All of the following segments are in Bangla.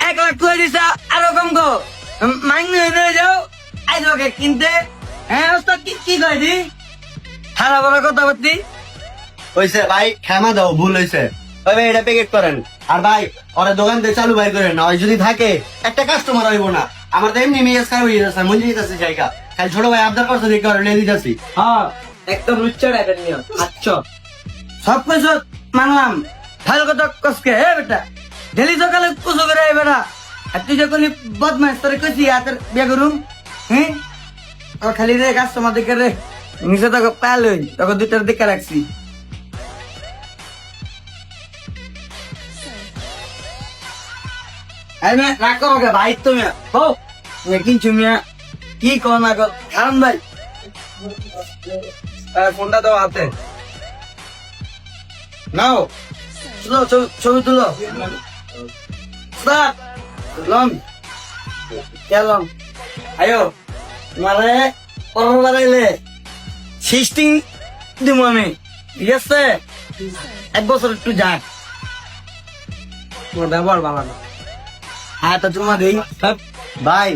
1 লাখ তুই দিছা আরো কম গো মাইনে হয়ে যাও আই তোকে কিনতে হ্যাঁ ওস্তাদ কি কয় দি হারা বড় কথা বলতি হইছে ভাই ক্ষমা দাও ভুল হইছে ওই ভাই এটা প্যাকেট করেন আর ভাই ওরা দোকান থেকে চালু ভাই করেন না ওই যদি থাকে একটা কাস্টমার হইব না আমার তো এমনি মেয়ে খারাপ হয়ে যাচ্ছে মন যেতেছে জায়গা খালি ছোট ভাই আবদার করছে দেখে ওরা নিয়ে দিতেছি হ্যাঁ একদম লুচ্চা টাইপের নিয়ম আচ্ছা সব কিছু মানলাম ভালো কথা কসকে হে বেটা ডেলি সকালে কুসো করে আই বেটা আর তুই যখন বদমাইশ তোরে কইছি হাতের বিয়ে করুম হ্যাঁ আর খালি রে কাস্টমার দেখে রে নিচে তোকে পাল হই তোকে দুটার দিকে রাখছি আরে রাখো ওকে ভাই তুমি হো কিনছু মিয়া কি কো না কো কারণ ভাই ফোনটা দাও হাতে নাও তুলো ছবি তুলো স্যার লম কেলম আয়ো মানে পরের বারাইলে সিস্টিং দিব আমি ঠিক আছে 1 বছর একটু যাক তোমার ব্যবহার ভালো না হ্যাঁ তো তোমার এই ভাই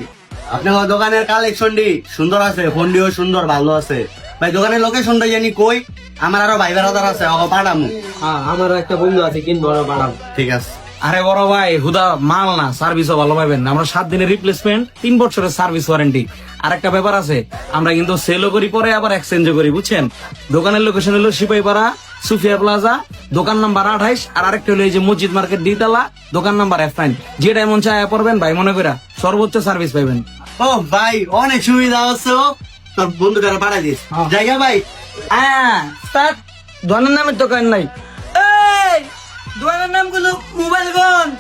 আপনার দোকানের কালেকশনটি সুন্দর আছে ফোনটিও সুন্দর ভালো আছে ভাই দোকানের লোকেশনটা জানি কই আমার আরো ভাই বেড়াদার আছে পাঠামু আমার একটা বন্ধু আছে কিনবো বাড়াম ঠিক আছে আরে বড় ভাই হুদা মাল না সার্ভিসও ভালো পাবেন আমরা 7 দিনের রিপ্লেসমেন্ট 3 বছরের সার্ভিস ওয়ারেন্টি আর একটা ব্যাপার আছে আমরা কিন্তু সেলও করি পরে আবার এক্সচেঞ্জও করি বুঝছেন দোকানের লোকেশন হলো সিপাহীপাড়া সুফিয়া প্লাজা দোকান নাম্বার 28 আর আরেকটা হলো এই যে মসজিদ মার্কেট দ্বিতলা দোকান নাম্বার F9 যেটা মন চায় পড়বেন ভাই মনে করা সর্বোচ্চ সার্ভিস পাইবেন ও ভাই অনেক সুবিধা আছে তোর বন্ধু দ্বারা পাঠাই দিস জায়গা ভাই হ্যাঁ স্যার দোকানের নামের দোকান নাই এই দোকানের নাম গুলো মোবাইল গঞ্জ